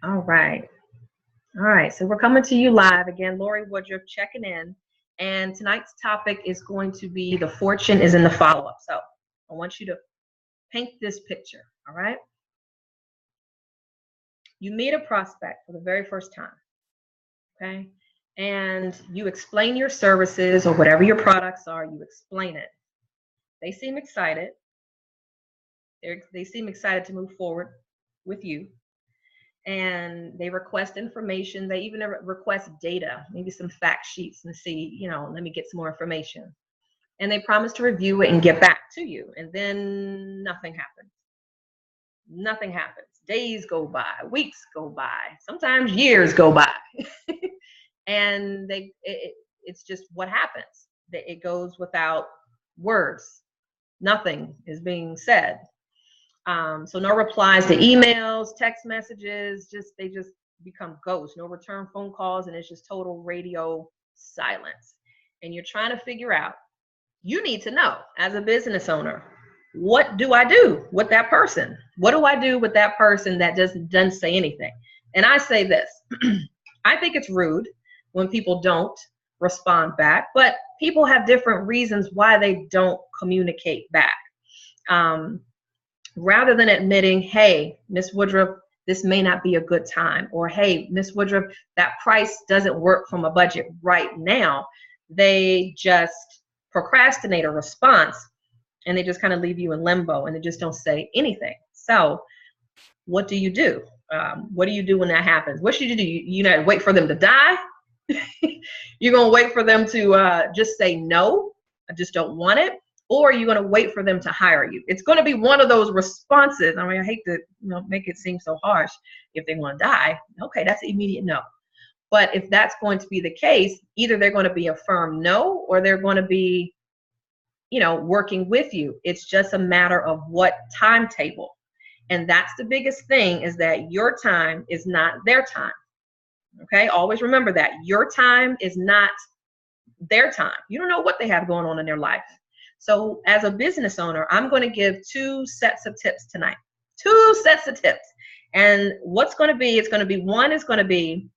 All right. All right. So we're coming to you live again. Lorie Woodruff checking in. And tonight's topic is going to be the fortune is in the follow-up. So I want you to paint this picture. All right. You meet a prospect for the very first time. Okay. And you explain your services or whatever your products are, you explain it. They seem excited. They seem excited to move forward with you. And they request information. They even request data, maybe some fact sheets and see, let me get some more information. And they promise to review it and get back to you. And then nothing happens. Nothing happens. Days go by, weeks go by, sometimes years go by. And it's just what happens. It goes without words. Nothing is being said. So no replies to emails, text messages, they just become ghosts. No return phone calls, and it's just total radio silence. And you're trying to figure out, you need to know as a business owner, what do I do with that person? What do I do with that person that just doesn't say anything? And I say this, I think it's rude when people don't respond back, but people have different reasons why they don't communicate back. Rather than admitting, hey, Miss Woodruff, this may not be a good time, or hey, Miss Woodruff, that price doesn't work from a budget right now, they just procrastinate a response and they just kind of leave you in limbo and they just don't say anything. So what do you do? What do you do when that happens? What should you do? You wait for them to die? You're going to wait for them to just say no, I just don't want it? Or you're going to wait for them to hire you? It's going to be one of those responses. I mean, I hate to make it seem so harsh. If they want to die, okay, that's an immediate no. But if that's going to be the case, either they're going to be a firm no, or they're going to be, working with you. It's just a matter of what timetable. And that's the biggest thing, is that your time is not their time. Okay, always remember that. Your time is not their time. You don't know what they have going on in their life. So as a business owner, I'm going to give 2 sets of tips tonight. 2 sets of tips. And what's going to be, one is going to be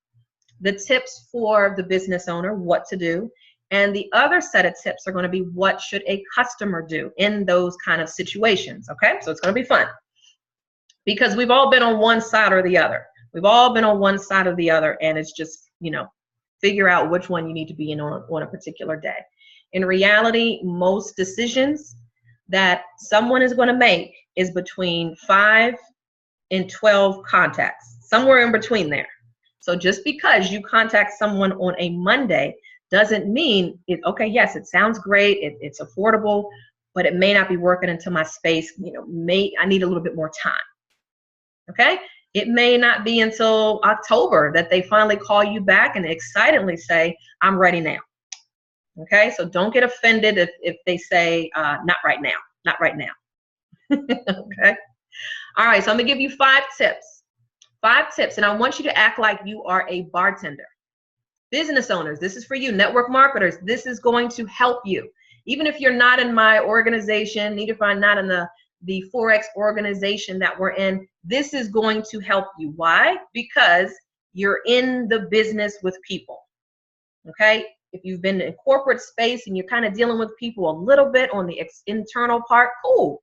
the tips for the business owner, what to do. And the other set of tips are going to be what should a customer do in those kind of situations. Okay, so it's going to be fun, because we've all been on one side or the other. We've all been on one side or the other, and it's just, figure out which one you need to be in on a particular day. In reality, most decisions that someone is going to make is between 5 and 12 contacts, somewhere in between there. So just because you contact someone on a Monday doesn't mean, okay, yes, it sounds great, it's affordable, but it may not be working into my space. I need a little bit more time. Okay? It may not be until October that they finally call you back and excitedly say, I'm ready now. Okay, so don't get offended if they say, not right now, not right now. Okay. All right, so I'm gonna give you 5 tips. 5 tips, and I want you to act like you are a bartender. Business owners, this is for you. Network marketers, this is going to help you. Even if you're not in my organization, even if I'm not in the Forex organization that we're in, this is going to help you. Why? Because you're in the business with people. Okay? If you've been in corporate space and you're kind of dealing with people a little bit on the internal part, cool.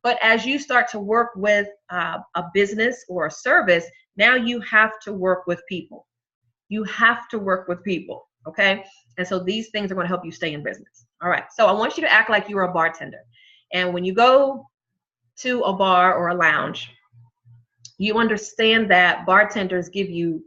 But as you start to work with a business or a service, now you have to work with people. You have to work with people, okay? And so these things are going to help you stay in business. All right, so I want you to act like you're a bartender. And when you go to a bar or a lounge, you understand that bartenders give you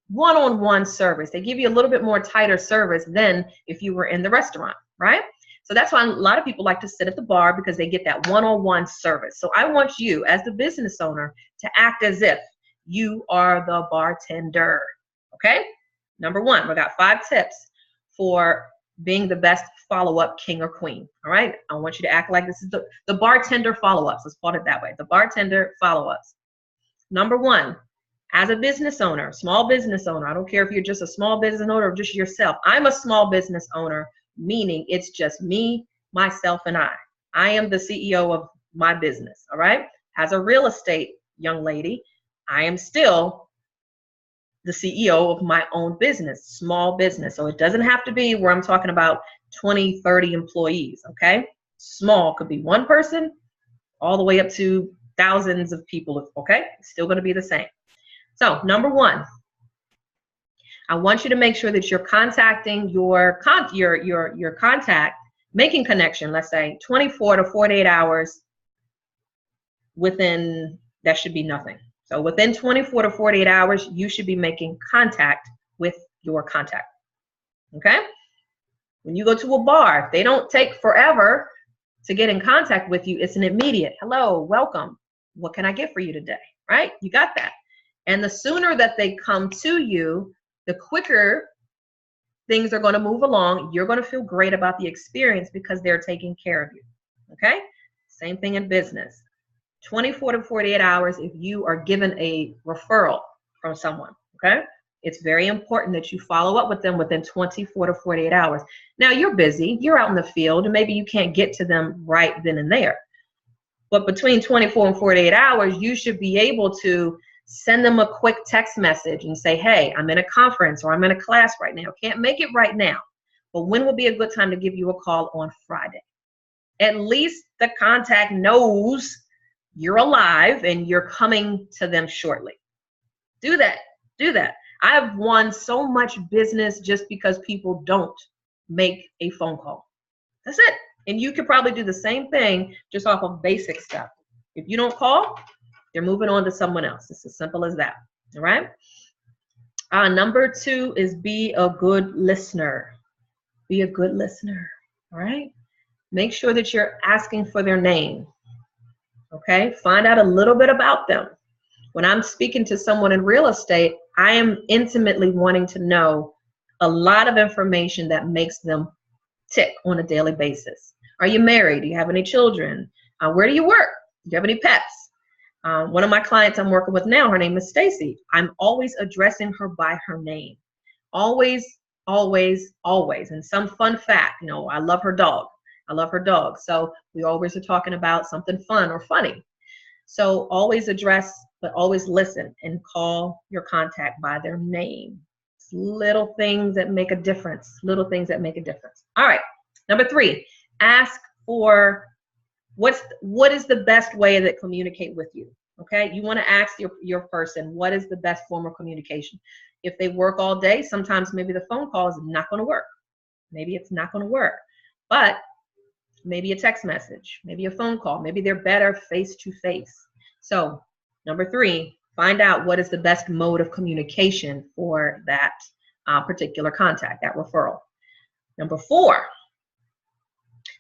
one-on-one service. They give you a little bit more tighter service than if you were in the restaurant, right? So that's why a lot of people like to sit at the bar, because they get that one-on-one service. So I want you as the business owner to act as if you are the bartender, okay? Number 1, we got 5 tips for being the best follow-up king or queen, all right? I want you to act like this is the bartender follow-ups. Let's call it that way, the bartender follow-ups. Number 1, as a business owner, small business owner, I don't care if you're just a small business owner or just yourself. I'm a small business owner, meaning it's just me, myself, and I. I am the CEO of my business, all right? As a real estate young lady, I am still the CEO of my own business, small business. So it doesn't have to be where I'm talking about 20, 30 employees, okay? Small could be one person all the way up to thousands of people, okay? It's still going to be the same. So number one, I want you to make sure that you're contacting your contact, making connection, let's say 24 to 48 hours within, that should be nothing. So within 24 to 48 hours, you should be making contact with your contact, okay? When you go to a bar, if they don't take forever to get in contact with you, it's an immediate, hello, welcome. What can I get for you today, right? You got that. And the sooner that they come to you, the quicker things are going to move along. You're going to feel great about the experience because they're taking care of you, okay? Same thing in business. 24 to 48 hours if you are given a referral from someone, okay? It's very important that you follow up with them within 24 to 48 hours. Now, you're busy, you're out in the field, and maybe you can't get to them right then and there. But between 24 and 48 hours, you should be able to send them a quick text message and say, hey, I'm in a conference or I'm in a class right now. Can't make it right now, but when would be a good time to give you a call on Friday? At least the contact knows you're alive and you're coming to them shortly. Do that. Do that. I've won so much business just because people don't make a phone call. That's it. And you could probably do the same thing just off of basic stuff. If you don't call, they're moving on to someone else. It's as simple as that. All right. Number two is be a good listener. Be a good listener. All right. Make sure that you're asking for their name. Okay. Find out a little bit about them. When I'm speaking to someone in real estate, I am intimately wanting to know a lot of information that makes them tick on a daily basis. Are you married? Do you have any children? Where do you work? Do you have any pets? One of my clients I'm working with now, her name is Stacy. I'm always addressing her by her name. Always, always, always. And some fun fact, you know, I love her dog. I love her dog. So we always are talking about something fun or funny. So always address, but always listen and call your contact by their name. It's little things that make a difference. Little things that make a difference. All right. Number three, ask for what is the best way that communicate with you. Okay. You want to ask your person, what is the best form of communication? If they work all day, sometimes maybe the phone call is not going to work. Maybe it's not going to work, but maybe a text message, maybe a phone call, maybe they're better face to face. So number three, find out what is the best mode of communication for that particular contact, that referral. Number four,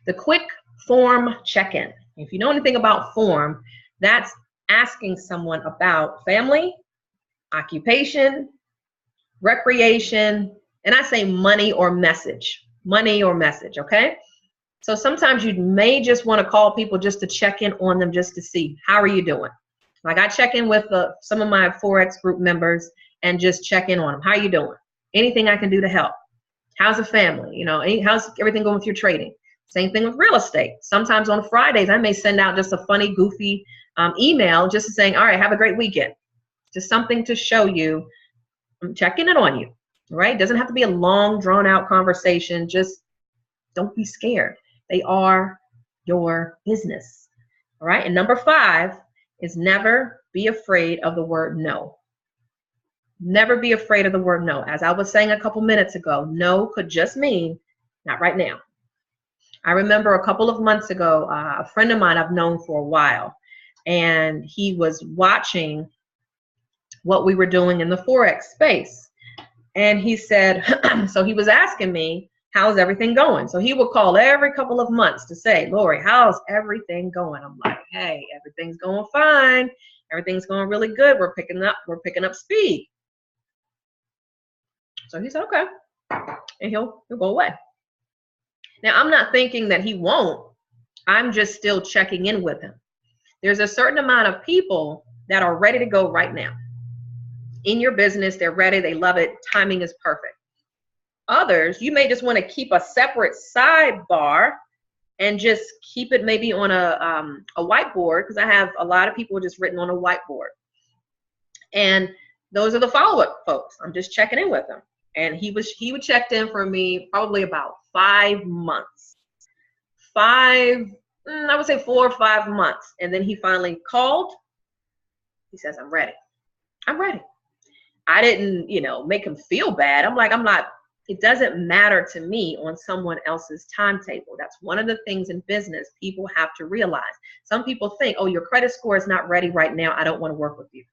the quick form check-in. If you know anything about form, that's asking someone about family, occupation, recreation, and I say money or message, okay? So sometimes you may just want to call people just to check in on them, just to see, how are you doing? Like I check in with some of my Forex group members and just check in on them. How are you doing? Anything I can do to help? How's the family? You know, how's everything going with your trading? Same thing with real estate. Sometimes on Fridays, I may send out just a funny, goofy email just saying, all right, have a great weekend. Just something to show you I'm checking it on you, right? It doesn't have to be a long, drawn-out conversation. Just don't be scared. They are your business, all right? And number five is never be afraid of the word no. Never be afraid of the word no. As I was saying a couple minutes ago, no could just mean not right now. I remember a couple of months ago, a friend of mine I've known for a while, and he was watching what we were doing in the Forex space. And he said, so he was asking me, how's everything going? So he would call every couple of months to say, Lorie, how's everything going? I'm like, hey, everything's going fine. Everything's going really good. We're picking up speed. So he said, okay. And he'll go away. Now, I'm not thinking that he won't. I'm just still checking in with him. There's a certain amount of people that are ready to go right now. In your business, they're ready. They love it. Timing is perfect. Others, you may just want to keep a separate sidebar and just keep it maybe on a whiteboard, because I have a lot of people just written on a whiteboard. And those are the follow-up folks. I'm just checking in with him. And he would check in for me probably about 5 months. I would say 4 or 5 months. And then he finally called. He says, I'm ready. I'm ready. I didn't, make him feel bad. I'm not, it doesn't matter to me on someone else's timetable. That's one of the things in business people have to realize. Some people think, oh, your credit score is not ready right now. I don't want to work with you.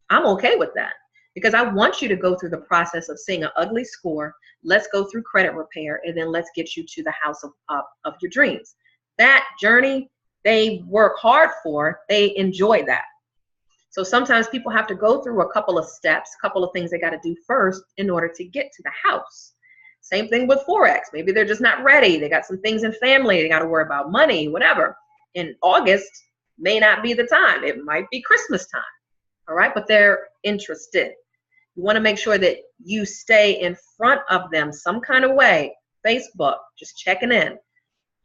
I'm okay with that because I want you to go through the process of seeing an ugly score. Let's go through credit repair, and then let's get you to the house of your dreams. That journey, they work hard for. They enjoy that. So sometimes people have to go through a couple of steps, a couple of things they got to do first in order to get to the house. Same thing with Forex. Maybe they're just not ready. They got some things in family. They got to worry about money, whatever. In August may not be the time. It might be Christmas time. All right. But they're interested. You want to make sure that you stay in front of them some kind of way. Facebook, just checking in.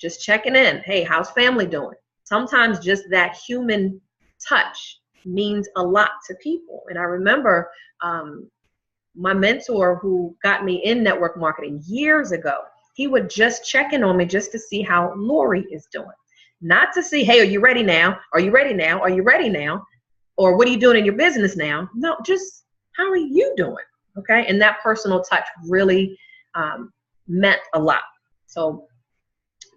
Just checking in. Hey, how's family doing? Sometimes just that human touch means a lot to people. And I remember my mentor who got me in network marketing years ago, he would just check in on me just to see how Lorie is doing. Not to see, hey, are you ready now? Are you ready now? Are you ready now? Or what are you doing in your business now? No, just how are you doing? Okay. And that personal touch really meant a lot. So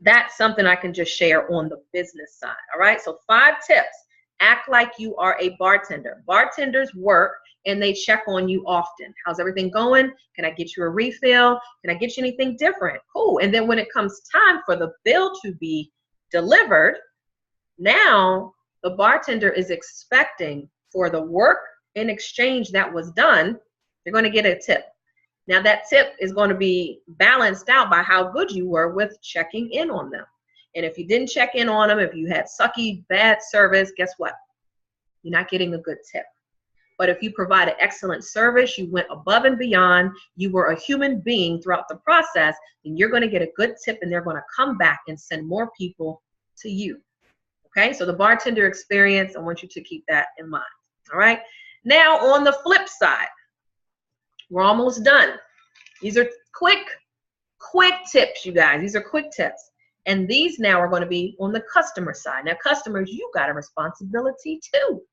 that's something I can just share on the business side. All right. So 5 tips. Act like you are a bartender. Bartenders work and they check on you often. How's everything going? Can I get you a refill? Can I get you anything different? Cool. And then when it comes time for the bill to be delivered, now the bartender is expecting for the work in exchange that was done, they're going to get a tip. Now that tip is going to be balanced out by how good you were with checking in on them. And if you didn't check in on them, if you had sucky, bad service, guess what? You're not getting a good tip. But if you provided excellent service, you went above and beyond, you were a human being throughout the process, then you're going to get a good tip and they're going to come back and send more people to you. Okay, so the bartender experience, I want you to keep that in mind. All right, now on the flip side, we're almost done. These are quick tips, you guys. These are quick tips. And these now are going to be on the customer side. Now, customers, you got a responsibility too.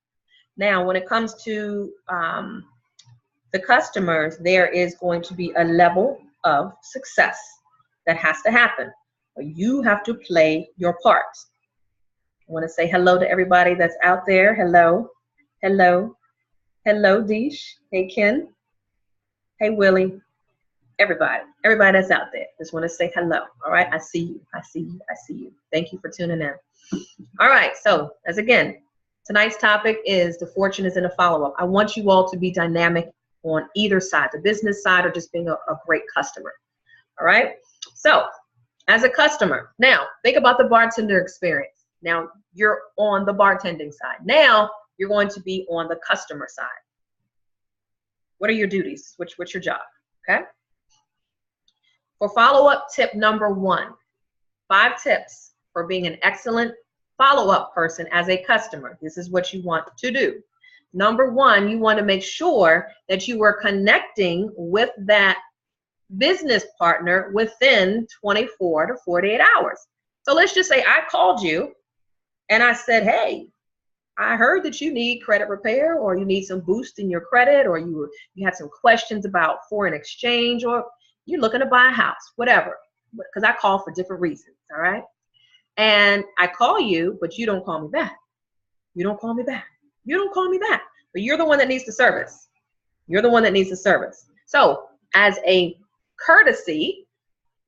Now, when it comes to the customers, there is going to be a level of success that has to happen. You have to play your part. I want to say hello to everybody that's out there. Hello, hello, hello, Deesh. Hey, Ken. Hey, Willie. Everybody that's out there, just want to say hello. All right, I see you, I see you, I see you. Thank you for tuning in. All right, so as again, tonight's topic is the fortune is in a follow-up. I want you all to be dynamic on either side, the business side or just being a great customer. All right, so as a customer, now think about the bartender experience. Now you're on the bartending side. Now you're going to be on the customer side. What are your duties? What's your job? Okay. For follow-up tip number 1, 5 tips for being an excellent follow-up person as a customer. This is what you want to do. Number 1, you want to make sure that you are connecting with that business partner within 24 to 48 hours. So let's just say I called you and I said, hey, I heard that you need credit repair or you need some boost in your credit or you had some questions about foreign exchange or you're looking to buy a house, whatever, because I call for different reasons, all right? And I call you, but you don't call me back. You don't call me back. You don't call me back. But you're the one that needs the service. You're the one that needs the service. So as a courtesy,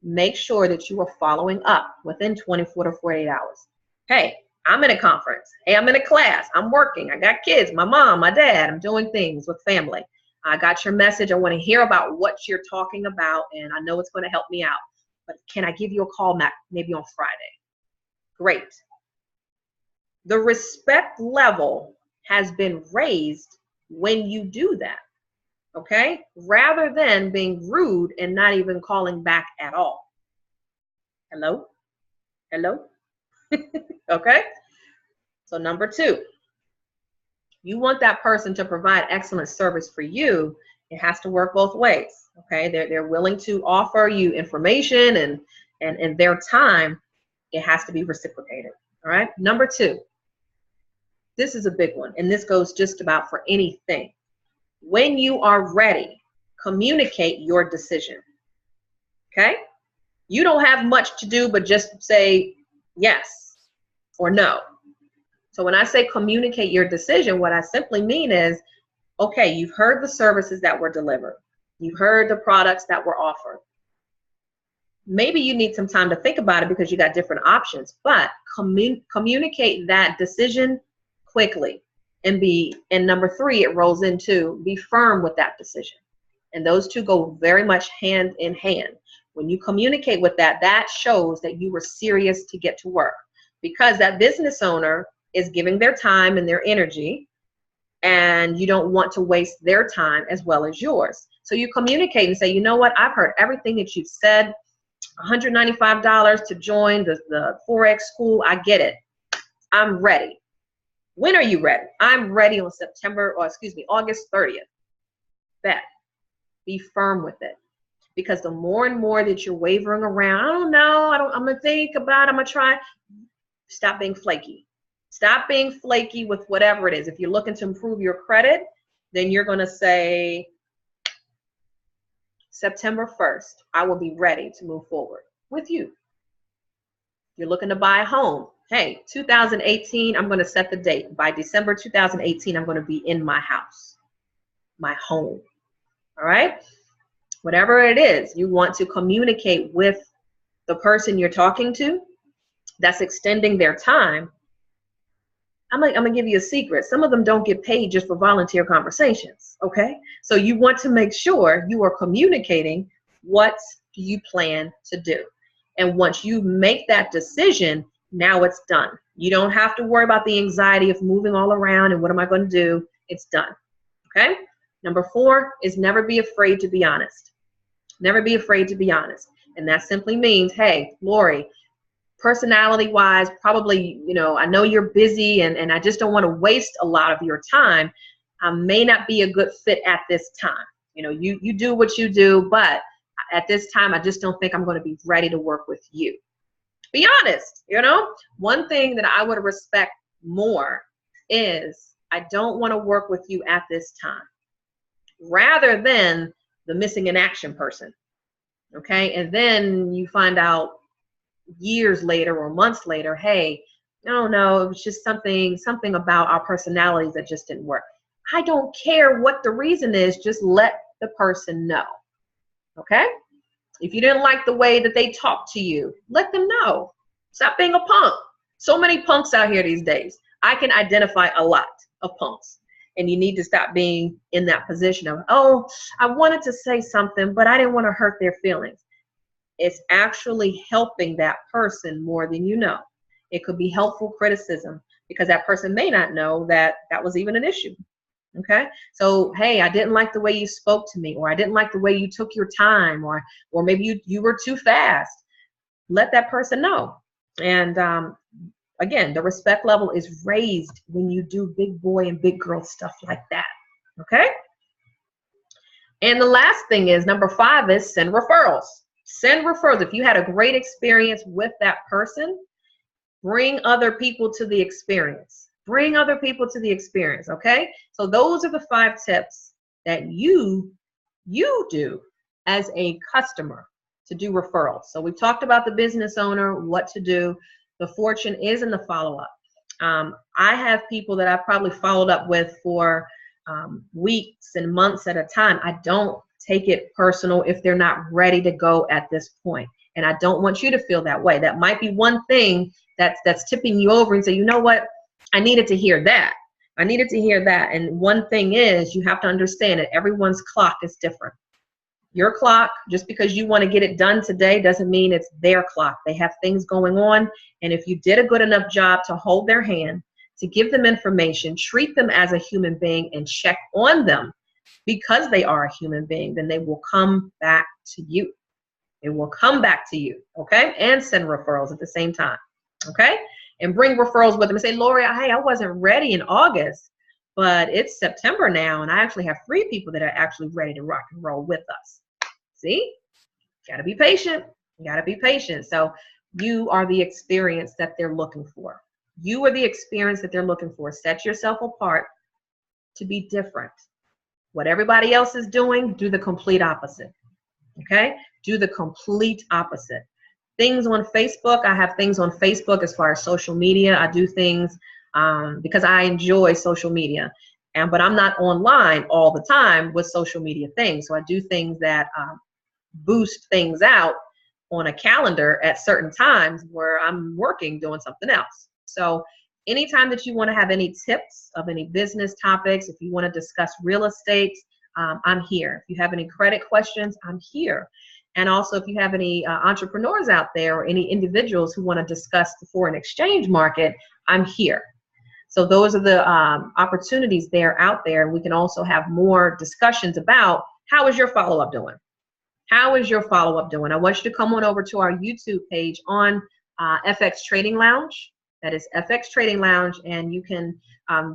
make sure that you are following up within 24 to 48 hours. Hey, I'm in a conference. Hey, I'm in a class. I'm working. I got kids, my mom, my dad. I'm doing things with family. I got your message. I want to hear about what you're talking about, and I know it's going to help me out. But can I give you a call maybe on Friday? Great. The respect level has been raised when you do that, okay? Rather than being rude and not even calling back at all. Hello? Hello? Okay? So number 2, You want that person to provide excellent service for you. It has to work both ways. Okay, they're willing to offer you information and their time. It has to be reciprocated. All right. Number 2, this is a big one, and this goes just about for anything. When you are ready, communicate your decision. Okay? You don't have much to do but just say yes or no. So when I say communicate your decision, what I simply mean is, okay, you've heard the services that were delivered. You've heard the products that were offered. Maybe you need some time to think about it because you got different options, but communicate that decision quickly. And number 3, it rolls into be firm with that decision. And those two go very much hand in hand. When you communicate with that, that shows that you were serious to get to work, because that business owner is giving their time and their energy, and you don't want to waste their time as well as yours. So you communicate and say, you know what, I've heard everything that you've said. $195 to join the Forex school. I get it. I'm ready. When are you ready? I'm ready on August 30th. Bet. Be firm with it. Because the more and more that you're wavering around, I don't know, I'm going to think about it, I'm going to try. Stop being flaky. Stop being flaky with whatever it is. If you're looking to improve your credit, then you're going to say, September 1st, I will be ready to move forward with you. You're looking to buy a home. Hey, 2018, I'm going to set the date. By December 2018, I'm going to be in my house, my home. All right? Whatever it is, you want to communicate with the person you're talking to that's extending their time. I'm going to give you a secret. Some of them don't get paid just for volunteer conversations, okay? So you want to make sure you are communicating what you plan to do. And once you make that decision, now it's done. You don't have to worry about the anxiety of moving all around and what am I going to do? It's done, okay? Number 4 is never be afraid to be honest. Never be afraid to be honest. And that simply means, hey, Lorie, personality-wise, probably, I know you're busy and I just don't want to waste a lot of your time. I may not be a good fit at this time. You do what you do, but at this time, I just don't think I'm going to be ready to work with you. Be honest, One thing that I would respect more is I don't want to work with you at this time, rather than the missing in action person. Okay, and then you find out years later or months later, hey, no, it was just something about our personalities that just didn't work. I don't care what the reason is, just let the person know. Okay? If you didn't like the way that they talk to you, let them know. Stop being a punk. So many punks out here these days. I can identify a lot of punks. And you need to stop being in that position of, oh, I wanted to say something, but I didn't want to hurt their feelings. It's actually helping that person more than you know. It could be helpful criticism because that person may not know that that was even an issue. Okay, so hey, I didn't like the way you spoke to me, or I didn't like the way you took your time, or maybe you were too fast. Let that person know. And again, the respect level is raised when you do big boy and big girl stuff like that. Okay. And the last thing is, number 5 is send referrals. Send referrals. If you had a great experience with that person, bring other people to the experience. Bring other people to the experience, okay? So those are the 5 tips that you do as a customer to do referrals. So we've talked about the business owner, what to do. The fortune is in the follow-up. I have people that I've probably followed up with for weeks and months at a time. I don't take it personal if they're not ready to go at this point. And I don't want you to feel that way. That might be one thing that's tipping you over and say, you know what? I needed to hear that. I needed to hear that. And one thing is, you have to understand that everyone's clock is different. Your clock, just because you want to get it done today, doesn't mean it's their clock. They have things going on. And if you did a good enough job to hold their hand, to give them information, treat them as a human being, and check on them because they are a human being, then they will come back to you. It will come back to you, okay? And send referrals at the same time, okay? And bring referrals with them and say, Lorie, hey, I wasn't ready in August, But it's September now, and I actually have 3 people that are actually ready to rock and roll with us. See? Got to be patient. You got to be patient. So you are the experience that they're looking for. You are the experience that they're looking for. Set yourself apart to be different. What everybody else is doing, do the complete opposite. Okay? Do the complete opposite. Things on Facebook, I have things on Facebook as far as social media. I do things because I enjoy social media. But I'm not online all the time with social media things. So I do things that boost things out on a calendar at certain times where I'm working doing something else. So anytime that you want to have any tips of any business topics, if you want to discuss real estate, I'm here. If you have any credit questions, I'm here. And also if you have any entrepreneurs out there or any individuals who want to discuss the foreign exchange market, I'm here. So those are the opportunities there out there. We can also have more discussions about how is your follow-up doing? How is your follow-up doing? I want you to come on over to our YouTube page on FX Trading Lounge. That is FX Trading Lounge, and you can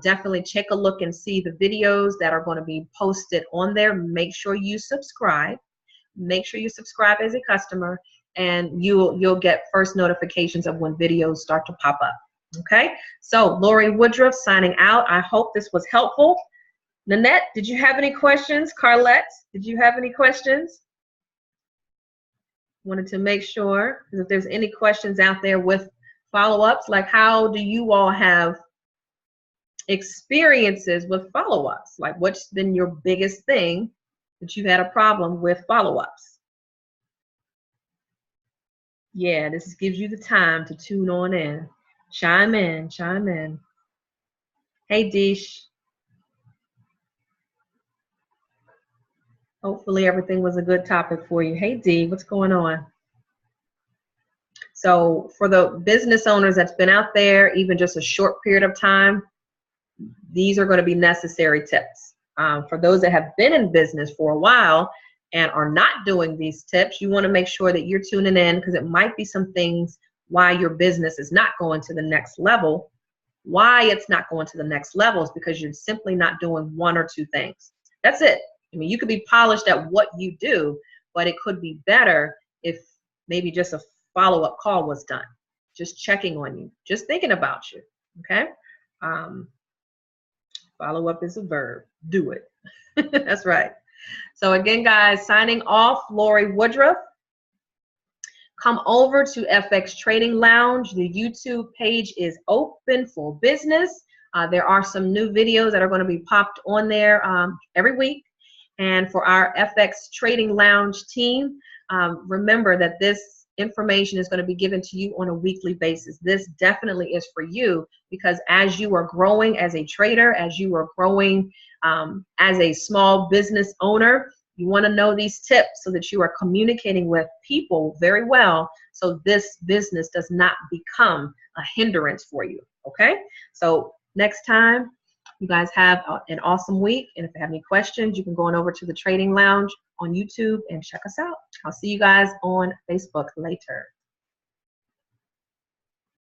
definitely take a look and see the videos that are going to be posted on there. Make sure you subscribe. Make sure you subscribe as a customer, and you'll get first notifications of when videos start to pop up. Okay? So Lorie Woodruff signing out. I hope this was helpful. Nanette, did you have any questions? Carlette, did you have any questions? Wanted to make sure if there's any questions out there with follow-ups, like how do you all have experiences with follow-ups? Like what's been your biggest thing that you've had a problem with follow-ups? Yeah, this gives you the time to tune on in. Chime in, chime in. Hey, Deesh. Hopefully everything was a good topic for you. Hey, Dee, what's going on? So for the business owners that's been out there, even just a short period of time, these are going to be necessary tips. For those that have been in business for a while and are not doing these tips, you want to make sure that you're tuning in, because it might be some things why your business is not going to the next level. Why it's not going to the next level is because you're simply not doing 1 or 2 things. That's it. I mean, you could be polished at what you do, but it could be better if maybe just a follow-up call was done, just checking on you, just thinking about you. Okay? Follow-up is a verb. Do it. That's right. So again, guys, signing off, Lorie Woodruff. Come over to FX Trading Lounge. The YouTube page is open for business. There are some new videos that are going to be popped on there every week. And for our FX Trading Lounge team, remember that this information is going to be given to you on a weekly basis. This definitely is for you, because as you are growing as a trader, as you are growing as a small business owner, you want to know these tips so that you are communicating with people very well, so this business does not become a hindrance for you. Okay? So next time, you guys have an awesome week. And if you have any questions, you can go on over to the Trading Lounge on YouTube and check us out. I'll see you guys on Facebook later.